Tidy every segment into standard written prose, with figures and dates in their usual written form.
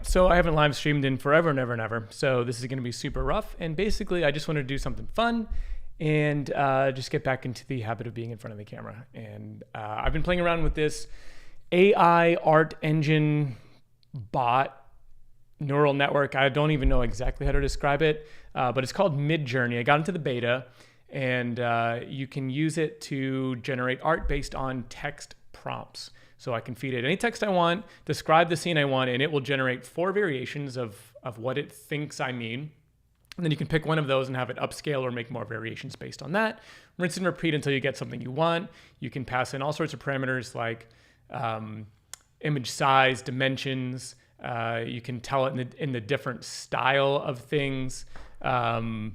So I haven't live streamed in forever and ever and ever. So this is going to be super rough. And basically, I just want to do something fun and just get back into the habit of being in front of the camera. And I've been playing around with this AI art engine bot neural network. I don't even know exactly how to describe it, but it's called MidJourney. I got into the beta, and you can use it to generate art based on text prompts. So I can feed it any text I want, describe the scene I want, and it will generate 4 variations of what it thinks I mean. And then you can pick one of those and have it upscale or make more variations based on that. Rinse and repeat until you get something you want. You can pass in all sorts of parameters like image size, dimensions. You can tell it in the different style of things. You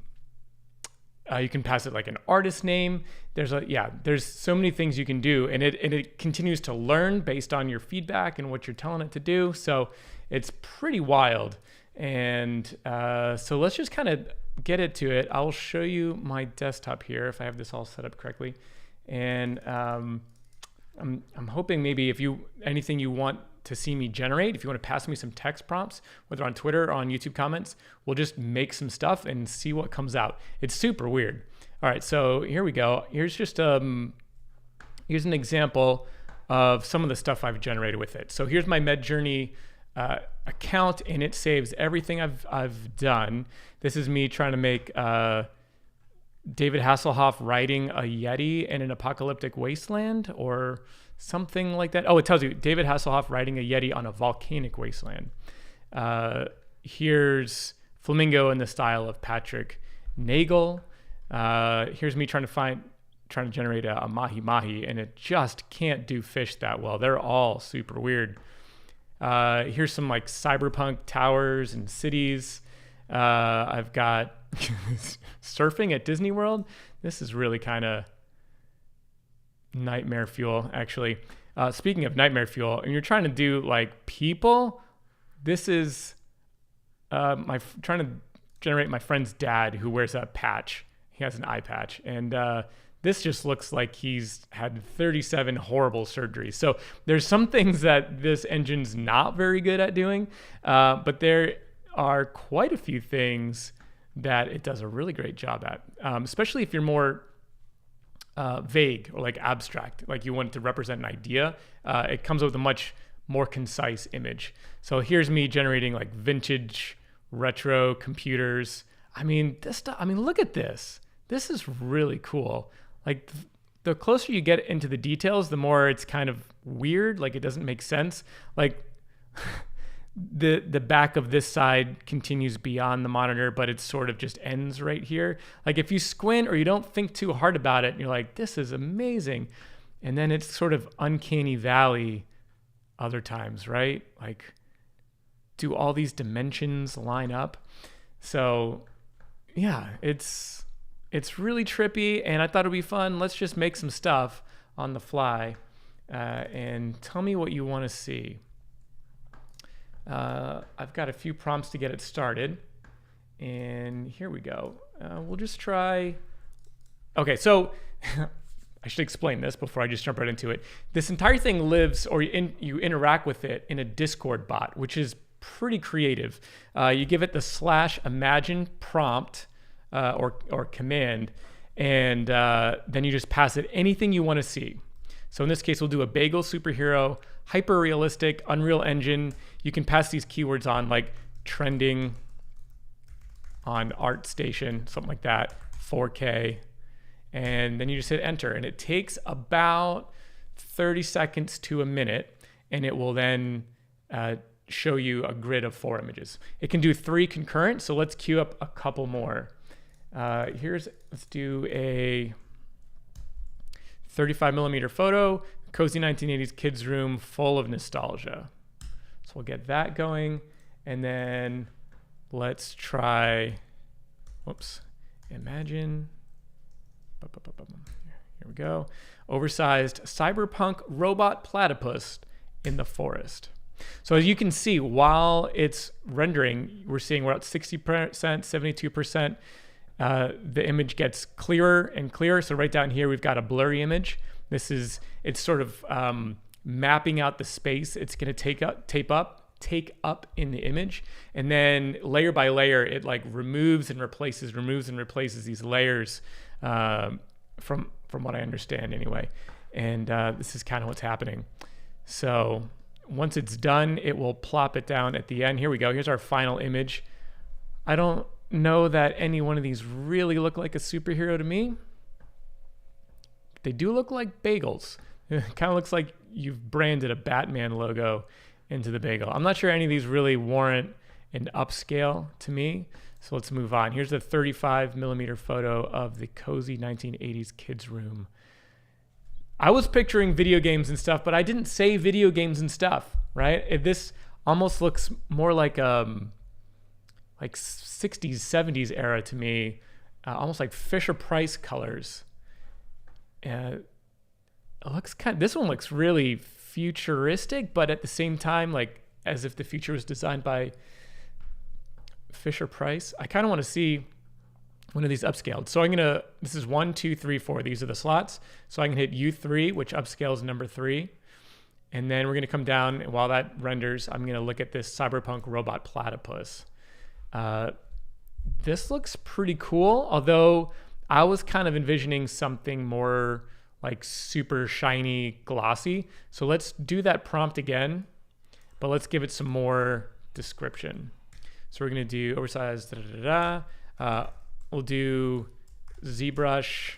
can pass it like an artist name. There's so many things you can do, and it continues to learn based on your feedback and what you're telling it to do. So it's pretty wild. And so let's just kind of get into it. I'll show you my desktop here if I have this all set up correctly. And I'm hoping maybe if anything you want to see me generate, if you want to pass me some text prompts, whether on Twitter or on YouTube comments, we'll just make some stuff and see what comes out. It's super weird. All right, so here we go. Here's just here's an example of some of the stuff I've generated with it. So here's my MidJourney account, and it saves everything I've done. This is me trying to make David Hasselhoff riding a Yeti in an apocalyptic wasteland or something like that. Oh, it tells you David Hasselhoff riding a Yeti on a volcanic wasteland. Here's Flamingo in the style of Patrick Nagel. Here's me trying to generate a mahi-mahi, and it just can't do fish that well. They're all super weird. Here's some like cyberpunk towers and cities. I've got surfing at Disney World. This is really kind of nightmare fuel, actually. Speaking of nightmare fuel, and you're trying to do like people, this is trying to generate my friend's dad who wears a patch. He has an eye patch, and this just looks like he's had 37 horrible surgeries. So there's some things that this engine's not very good at doing, but there are quite a few things that it does a really great job at, especially if you're more vague or like abstract, like you want it to represent an idea. It comes up with a much more concise image. So here's me generating like vintage retro computers. I mean, this stuff, look at this. This is really cool. Like the closer you get into the details, the more it's kind of weird. Like it doesn't make sense. Like the back of this side continues beyond the monitor, but it sort of just ends right here. Like if you squint or you don't think too hard about it, and you're like, this is amazing. And then it's sort of uncanny valley other times, right? Like, do all these dimensions line up? So yeah, it's really trippy, and I thought it'd be fun. Let's just make some stuff on the fly, and tell me what you want to see. I've got a few prompts to get it started, and here we go. We'll just try. Okay, so I should explain this before I just jump right into it. This entire thing lives, or you interact with it in a Discord bot, which is pretty creative. You give it the /imagine prompt or command, and then you just pass it anything you want to see. So in this case, we'll do a bagel superhero, hyper realistic, Unreal Engine. You can pass these keywords on, like trending on ArtStation, something like that, 4K. And then you just hit enter, and it takes about 30 seconds to a minute, and it will then show you a grid of 4 images. It can do 3 concurrent, so let's queue up a couple more. Let's do a 35 millimeter photo, cozy 1980s kids room full of nostalgia. So we'll get that going, and then let's try, imagine, here we go, oversized cyberpunk robot platypus in the forest. So as you can see, while it's rendering, we're at 60%, 72%. The image gets clearer and clearer. So right down here, we've got a blurry image. It's sort of mapping out the space it's going to tape up take up in the image. And then layer by layer, it like removes and replaces these layers from what I understand anyway. And this is kind of what's happening. So once it's done, it will plop it down at the end. Here we go. Here's our final image. I don't know that any one of these really look like a superhero to me. They do look like bagels. It kind of looks like you've branded a Batman logo into the bagel. I'm not sure any of these really warrant an upscale to me. So let's move on. Here's a 35 millimeter photo of the cozy 1980s kids room. I was picturing video games and stuff, but I didn't say video games and stuff, right? This almost looks more like 60s, 70s era to me, almost like Fisher-Price colors. It looks this one looks really futuristic, but at the same time, like as if the future was designed by Fisher-Price. I kind of want to see one of these upscaled. So this is 1, 2, 3, 4. These are the slots. So I can hit U3, which upscales number 3. And then we're going to come down, and while that renders, I'm going to look at this Cyberpunk Robot Platypus. This looks pretty cool, although I was kind of envisioning something more like super shiny, glossy. So let's do that prompt again, but let's give it some more description. So we're going to do oversized, we'll do ZBrush,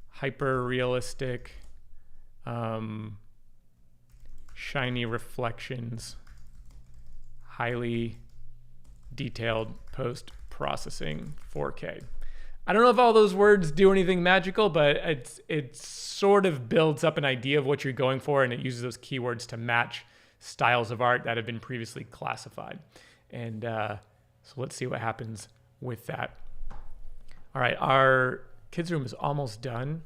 hyper realistic, shiny reflections, highly detailed post processing 4K. I don't know if all those words do anything magical, but it sort of builds up an idea of what you're going for, and it uses those keywords to match styles of art that have been previously classified. And so let's see what happens with that. All right, our kids room is almost done.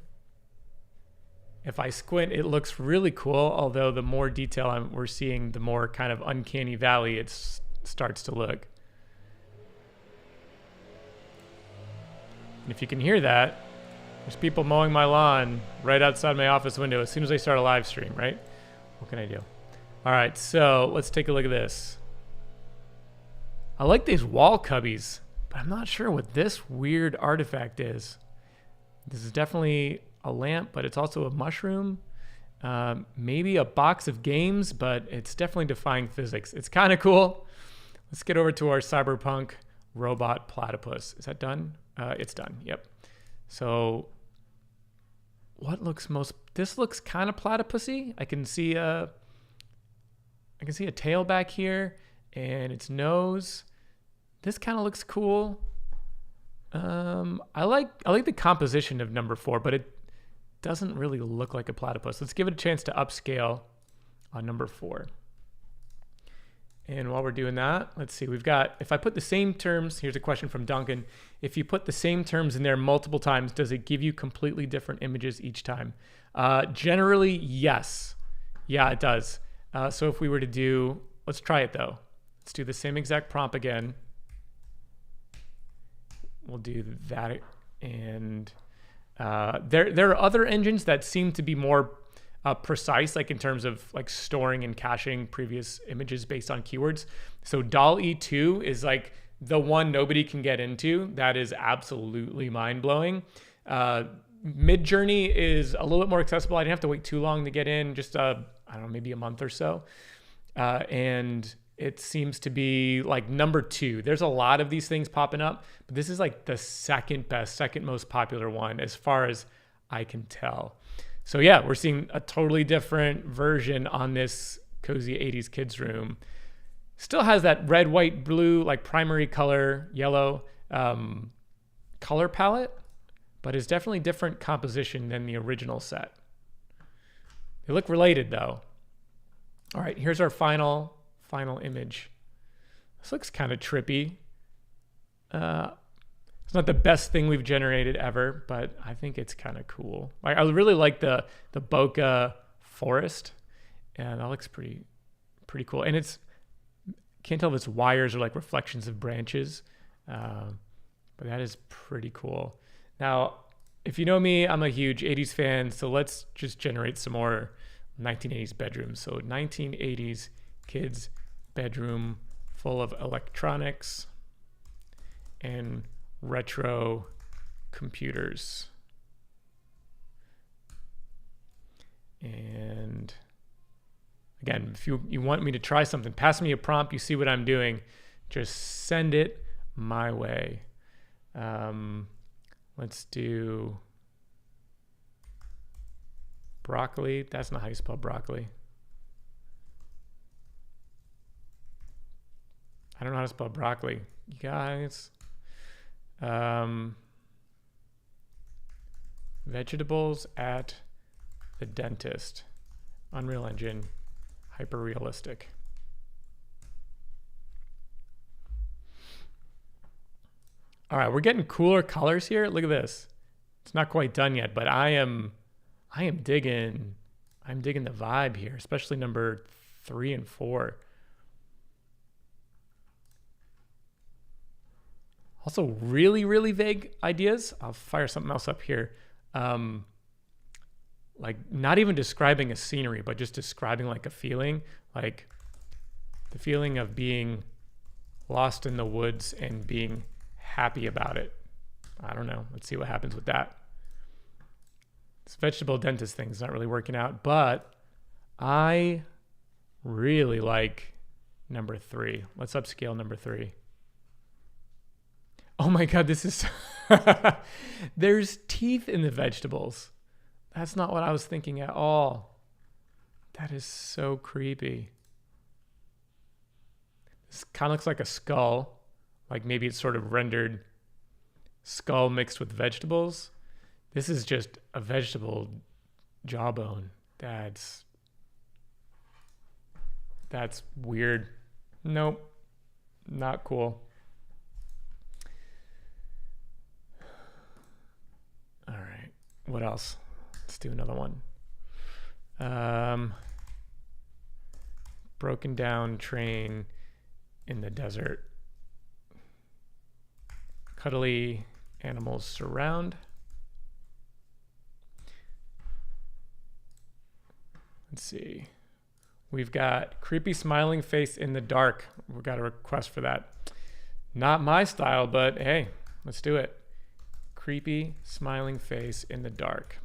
If I squint, it looks really cool, although the more detail we're seeing, the more kind of uncanny valley it starts to look. And if you can hear that, there's people mowing my lawn right outside my office window as soon as I start a live stream, right? What can I do? All right, so let's take a look at this. I like these wall cubbies, but I'm not sure what this weird artifact is. This is definitely a lamp, but it's also a mushroom. Maybe a box of games, but it's definitely defying physics. It's kind of cool. Let's get over to our Cyberpunk Robot Platypus. Is that done? It's done. Yep. So what looks this looks kind of platypusy. I can see a tail back here and its nose. This kind of looks cool. I like the composition of number 4, but it doesn't really look like a platypus. Let's give it a chance to upscale on number 4. And while we're doing that, let's see, we've got, if I put the same terms, here's a question from Duncan. If you put the same terms in there multiple times, does it give you completely different images each time? Generally, yes. Yeah, it does. So if we were to do, let's try it though. Let's do the same exact prompt again. We'll do that. And there are other engines that seem to be more precise, like in terms of like storing and caching previous images based on keywords. So DALL-E 2 is like the one nobody can get into. That is absolutely mind-blowing. MidJourney is a little bit more accessible. I didn't have to wait too long to get in, just I don't know, maybe a month or so. And it seems to be like number 2. There's a lot of these things popping up, but this is like the second most popular one as far as I can tell. So yeah, we're seeing a totally different version on this cozy 80s kids room. Still has that red, white, blue, like primary color, yellow color palette, but is definitely different composition than the original set. They look related though. All right, here's our final image. This looks kind of trippy. It's not the best thing we've generated ever, but I think it's kind of cool. I really like the bokeh forest, and that looks pretty cool. And can't tell if it's wires or like reflections of branches, but that is pretty cool. Now, if you know me, I'm a huge 80s fan, so let's just generate some more 1980s bedrooms. So 1980s kids bedroom full of electronics and retro computers. And again, if you want me to try something, pass me a prompt, you see what I'm doing, just send it my way. Let's do broccoli. That's not how you spell broccoli. I don't know how to spell broccoli, you guys. Vegetables at the dentist. Unreal Engine, hyper realistic. All right, we're getting cooler colors here. Look at this. It's not quite done yet, but I am digging the vibe here, especially number 3 and 4. Also, really, really vague ideas. I'll fire something else up here. Like not even describing a scenery, but just describing like a feeling, like the feeling of being lost in the woods and being happy about it. I don't know. Let's see what happens with that. This vegetable dentist thing is not really working out, but I really like number 3. Let's upscale number 3. Oh my God, this is, there's teeth in the vegetables. That's not what I was thinking at all. That is so creepy. This kind of looks like a skull. Like maybe it's sort of rendered skull mixed with vegetables. This is just a vegetable jawbone. That's weird. Nope. Not cool. All right. What else? Let's do another one. Broken down train in the desert. Cuddly animals surround. Let's see. We've got creepy smiling face in the dark. We've got a request for that. Not my style, but hey, let's do it. Creepy smiling face in the dark.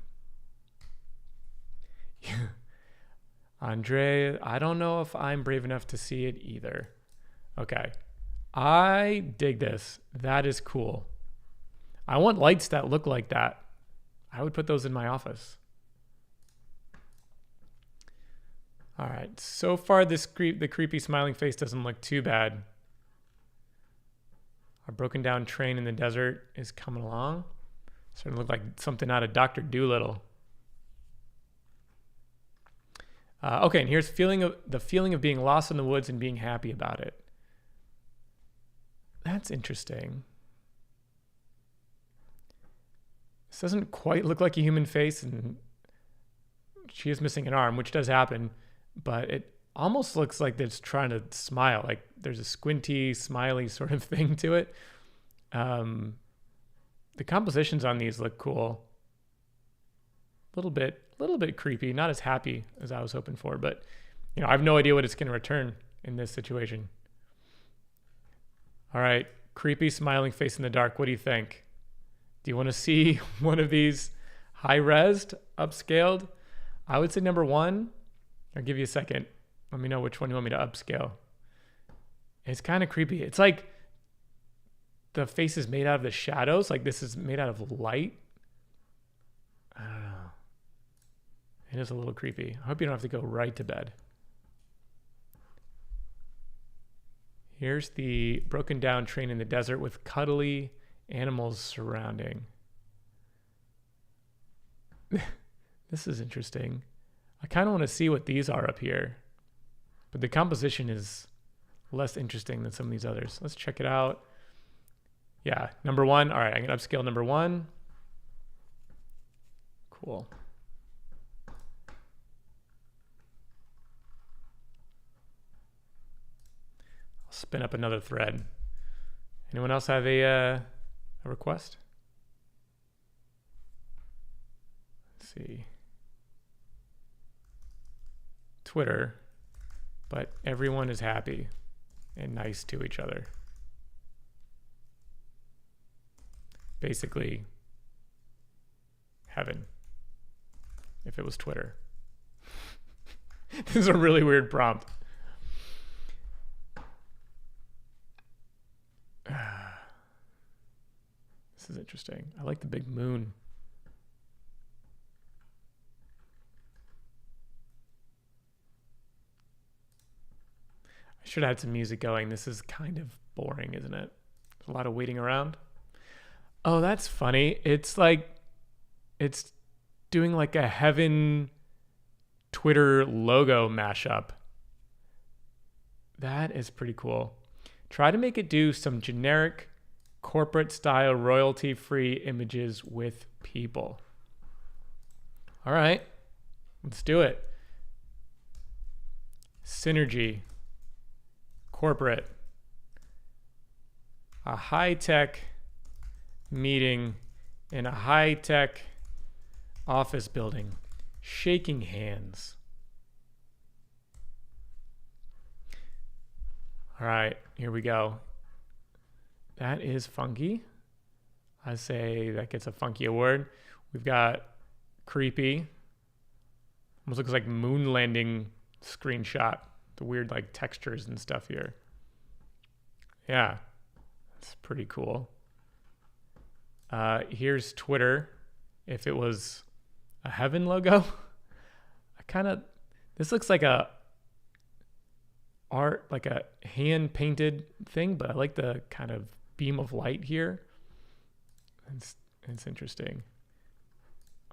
Andre, I don't know if I'm brave enough to see it either. Okay. I dig this. That is cool. I want lights that look like that. I would put those in my office. All right. So far, the creepy smiling face doesn't look too bad. Our broken down train in the desert is coming along. Starting to look like something out of Dr. Dolittle. Okay, and here's the feeling of being lost in the woods and being happy about it. That's interesting. This doesn't quite look like a human face, and she is missing an arm, which does happen, but it almost looks like it's trying to smile. Like there's a squinty, smiley sort of thing to it. The compositions on these look cool. A little bit creepy, not as happy as I was hoping for, but I have no idea what it's going to return in this situation. All right, creepy smiling face in the dark. What do you think? Do you want to see one of these high-resed, upscaled? I would say number 1. I'll give you a second. Let me know which one you want me to upscale. It's kind of creepy. It's like the face is made out of the shadows. Like this is made out of light. I don't know. It is a little creepy. I hope you don't have to go right to bed. Here's the broken down train in the desert with cuddly animals surrounding. This is interesting. I kind of want to see what these are up here, but the composition is less interesting than some of these others. Let's check it out. Yeah, number 1. All right, I'm going to upscale number 1. Cool. I'll spin up another thread. Anyone else have a request? Let's see. Twitter. but everyone is happy and nice to each other. Basically, heaven, if it was Twitter. This is a really weird prompt. This is interesting. I like the big moon. I should have had some music going. This is kind of boring, isn't it? There's a lot of waiting around. Oh, that's funny. It's like, it's doing like a heaven Twitter logo mashup. That is pretty cool. Try to make it do some generic corporate style royalty free images with people. All right, let's do it. Synergy, corporate, a high-tech meeting in a high-tech office building, shaking hands. All right, here we go. That is funky. I say that gets a funky award. We've got creepy. Almost looks like moon landing screenshot. The weird like textures and stuff here. Yeah, that's pretty cool. Here's Twitter. If it was a heaven logo, this looks like a art, like a hand painted thing, but I like the kind of beam of light here. It's interesting.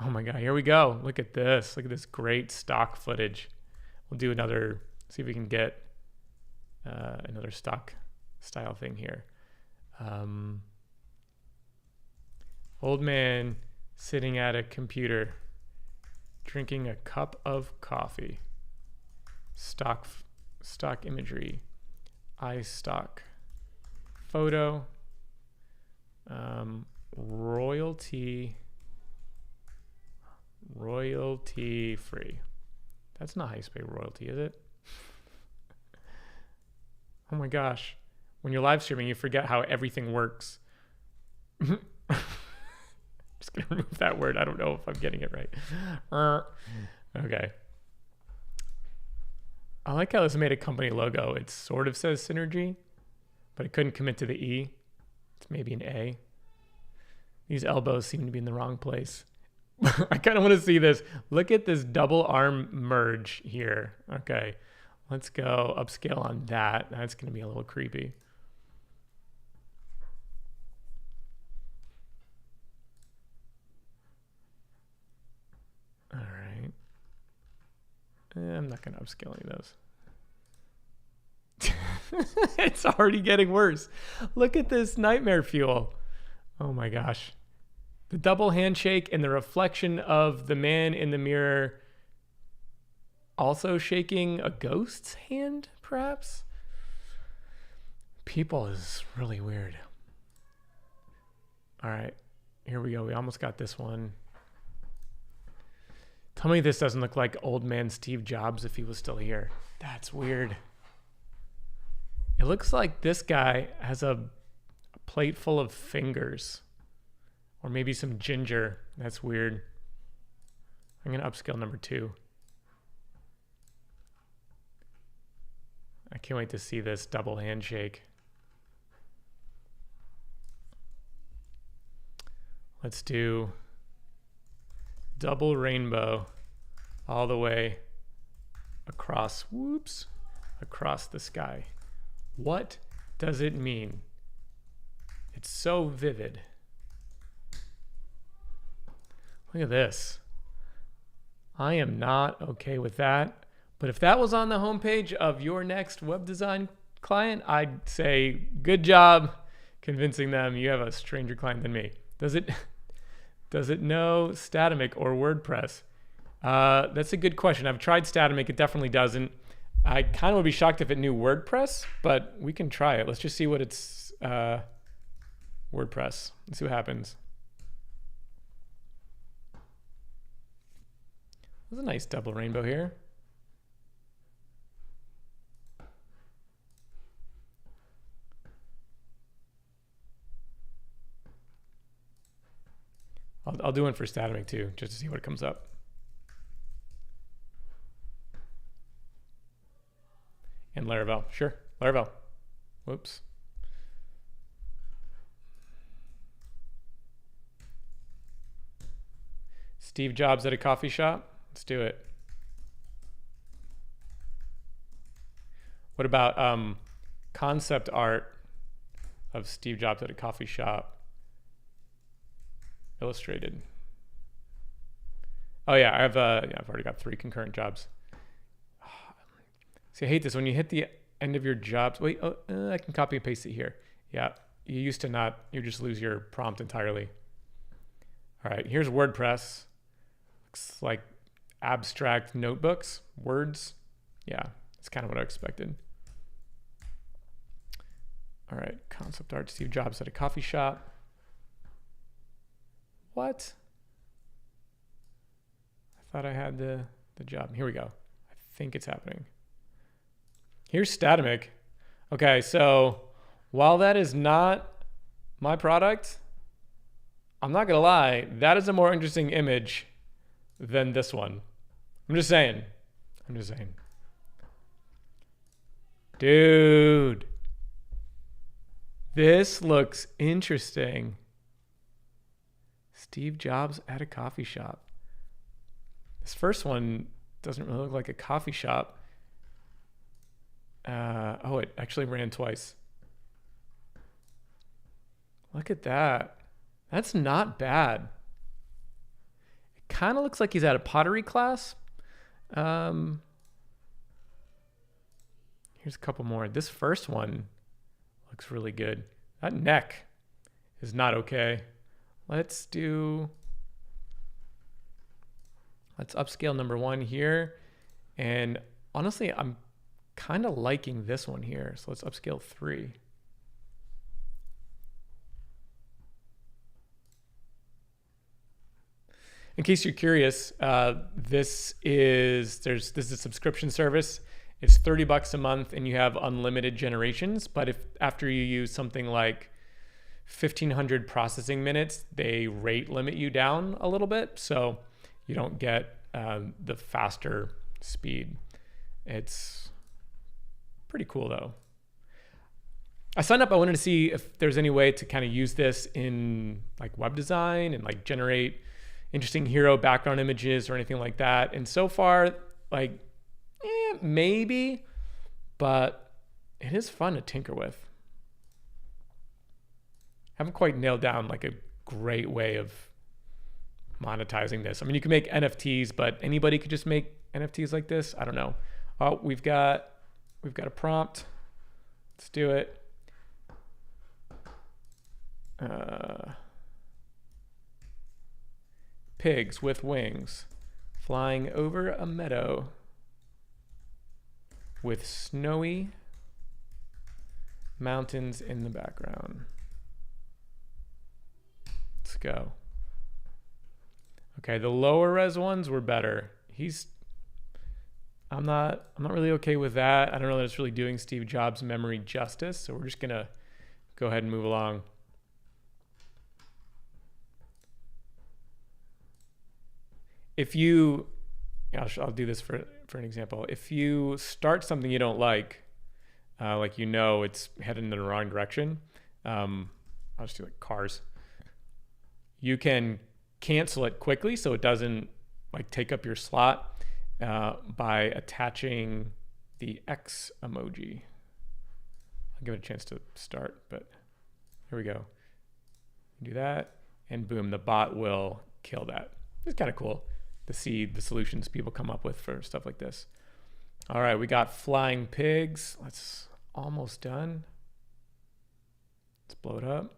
Oh my God, here we go. Look at this. Look at this great stock footage. We'll do another, see if we can get another stock style thing here. Old man sitting at a computer, drinking a cup of coffee. Stock imagery, iStock, photo, royalty free. That's not how you spell royalty, is it? Oh my gosh. When you're live streaming, you forget how everything works. Just gonna remove that word. I don't know if I'm getting it right. Okay. I like how this made a company logo. It sort of says Synergy, but it couldn't commit to the E. It's maybe an A. These elbows seem to be in the wrong place. I kind of want to see this. Look at this double arm merge here. Okay, let's go upscale on that. That's going to be a little creepy. All right. I'm not going to upscale any of those. It's already getting worse. Look at this nightmare fuel. Oh my gosh. The double handshake and the reflection of the man in the mirror also shaking a ghost's hand, perhaps? People is really weird. All right, here we go. We almost got this one. Tell me this doesn't look like old man Steve Jobs if he was still here. That's weird. It looks like this guy has a plate full of fingers. Or maybe some ginger. That's weird. I'm going to upscale number 2. I can't wait to see this double handshake. Let's do double rainbow all the way across, across the sky. What does it mean? It's so vivid. Look at this. I am not okay with that. But if that was on the homepage of your next web design client, I'd say, good job convincing them you have a stranger client than me. Does it know Statamic or WordPress? That's a good question. I've tried Statamic. It definitely doesn't. I kind of would be shocked if it knew WordPress, but we can try it. Let's just see what it's WordPress. Let's see what happens. There's a nice double rainbow here. I'll do one for Static too, just to see what comes up. And Laravel, sure, Laravel. Whoops. Steve Jobs at a coffee shop. Let's do it. What about concept art of Steve Jobs at a coffee shop illustrated? Oh yeah, I've already got 3 concurrent jobs. See, I hate this when you hit the end of your jobs. Wait, I can copy and paste it here. Yeah, you used to not. You just lose your prompt entirely. All right, here's WordPress. Looks like abstract notebooks, words. Yeah, that's kind of what I expected. All right, concept art, Steve Jobs at a coffee shop. What? I thought I had the job. Here we go. I think it's happening. Here's Static. Okay, so while that is not my product, I'm not gonna lie, that is a more interesting image than this one. I'm just saying. Dude, this looks interesting. Steve Jobs at a coffee shop. This first one doesn't really look like a coffee shop. Oh, it actually ran twice. Look at that. That's not bad. It kind of looks like he's at a pottery class. Here's a couple more. This first one looks really good. That neck is not okay. Let's upscale number 1 here. And honestly, I'm kind of liking this one here. So let's upscale 3. In case you're curious, this is a subscription service. It's $30 a month and you have unlimited generations. But if after you use something like 1,500 processing minutes, they rate limit you down a little bit. So you don't get the faster speed. It's pretty cool though. I signed up, I wanted to see if there's any way to kind of use this in like web design and like generate interesting hero background images or anything like that. And so far, like, maybe, but it is fun to tinker with. Haven't quite nailed down like a great way of monetizing this. I mean, you can make NFTs, but anybody could just make NFTs like this. I don't know. Oh, we've got a prompt. Let's do it. Pigs with wings flying over a meadow with snowy mountains in the background. Let's go. Okay, the lower res ones were better. I'm not really okay with that. I don't know that it's really doing Steve Jobs' memory justice, so we're just gonna go ahead and move along. If you, I'll do this for an example. If you start something you don't like it's headed in the wrong direction, I'll just do like cars. You can cancel it quickly so it doesn't like take up your slot by attaching the X emoji. I'll give it a chance to start, but here we go. Do that, and boom, the bot will kill that. It's kind of cool to see the solutions people come up with for stuff like this. All right, we got flying pigs. Let's almost done. Let's blow it up.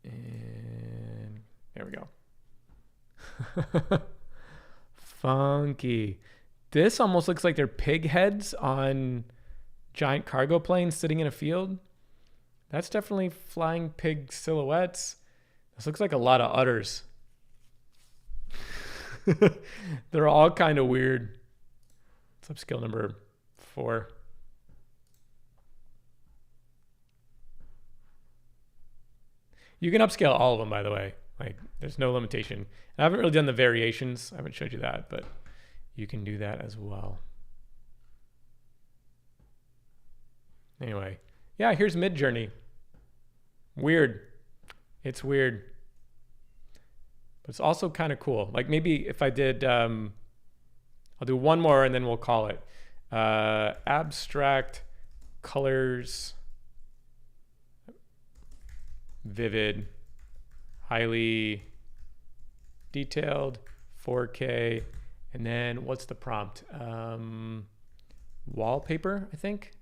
And there we go. Funky. This almost looks like they're pig heads on giant cargo planes sitting in a field. That's definitely flying pig silhouettes. This looks like a lot of udders. They're all kind of weird. Let's upscale number 4. You can upscale all of them, by the way. Like there's no limitation. And I haven't really done the variations. I haven't showed you that, but you can do that as well. Anyway, yeah, here's MidJourney. Weird. It's weird. But it's also kind of cool. Like maybe if I did, I'll do one more and then we'll call it. Abstract colors, vivid, highly detailed, 4K, and then what's the prompt? Wallpaper, I think.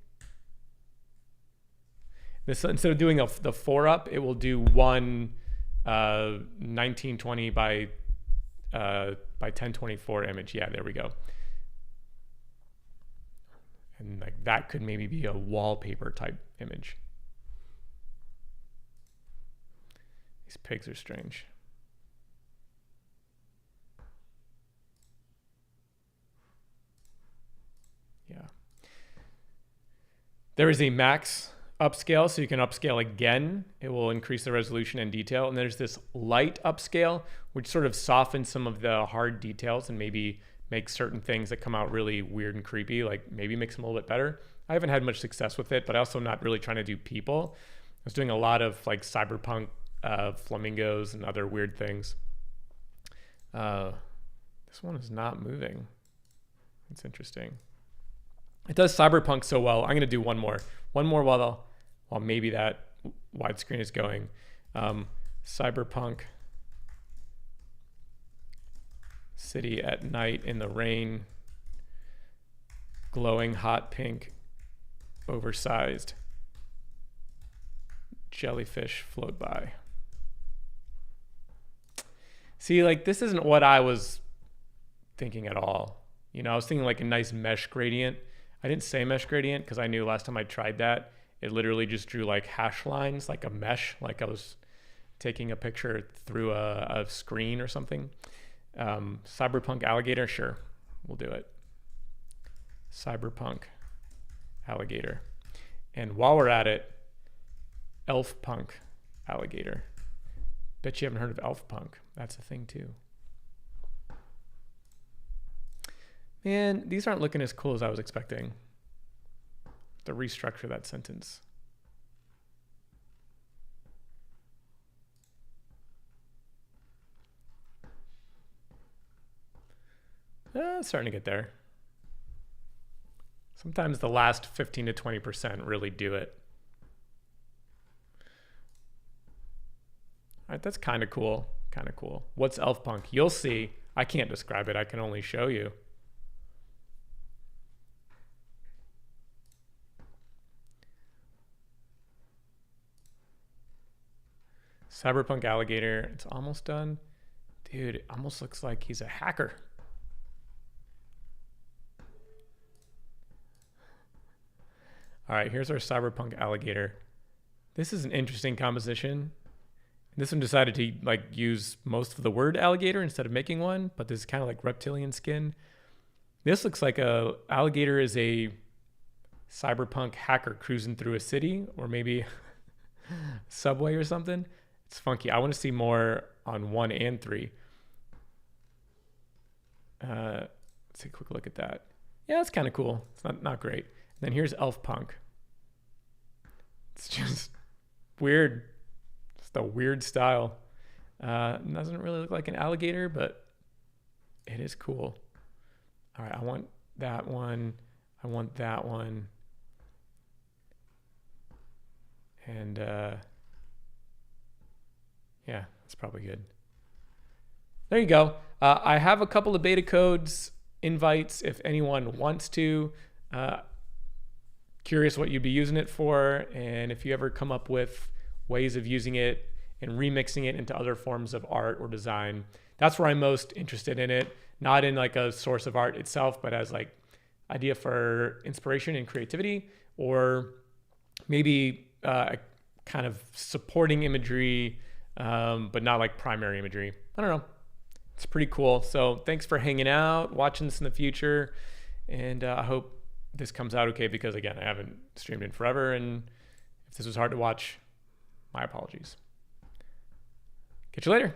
This, instead of doing the 4-up, it will do one 1920 by 1024 image. Yeah, there we go. And like that could maybe be a wallpaper type image. These pigs are strange. Yeah. There is a max upscale, so you can upscale again. It will increase the resolution and detail. And there's this light upscale, which sort of softens some of the hard details and maybe makes certain things that come out really weird and creepy, like maybe makes them a little bit better. I haven't had much success with it, but I also not really trying to do people. I was doing a lot of like cyberpunk flamingos and other weird things. This one is not moving. It's interesting. It does cyberpunk so well. I'm going to do one more while maybe that widescreen is going. Cyberpunk city at night in the rain, glowing hot pink, oversized jellyfish float by. See, like this isn't what I was thinking at all. You know, I was thinking like a nice mesh gradient. I didn't say mesh gradient because I knew last time I tried that, it literally just drew like hash lines, like a mesh, like I was taking a picture through a screen or something. Cyberpunk Alligator, sure, we'll do it. Cyberpunk Alligator. And while we're at it, Elf Punk Alligator. Bet you haven't heard of Elf Punk. That's a thing too. Man, these aren't looking as cool as I was expecting. To restructure that sentence. Starting to get there. Sometimes the last 15 to 20% really do it. All right, that's kind of cool. Kind of cool. What's Elf Punk? You'll see. I can't describe it. I can only show you. Cyberpunk Alligator. It's almost done. Dude, it almost looks like he's a hacker. All right, here's our Cyberpunk Alligator. This is an interesting composition. This one decided to like use most of the word alligator instead of making one, but this is kind of like reptilian skin. This looks like a alligator is a cyberpunk hacker cruising through a city or maybe subway or something. It's funky. I want to see more on 1 and 3. Let's take a quick look at that. Yeah, it's kind of cool. It's not great. And then here's Elf Punk. It's just weird. Just a weird style. Doesn't really look like an alligator, but it is cool. All right, I want that one. I want that one. And yeah, that's probably good. There you go. I have a couple of beta codes invites if anyone wants to. Curious what you'd be using it for, and if you ever come up with ways of using it and remixing it into other forms of art or design, that's where I'm most interested in it. Not in like a source of art itself, but as like idea for inspiration and creativity, or maybe kind of supporting imagery, but not like primary imagery. I don't know. It's pretty cool. So thanks for hanging out, watching this in the future, and I hope this comes out okay, because again, I haven't streamed in forever, and if this was hard to watch, my apologies. Catch you later.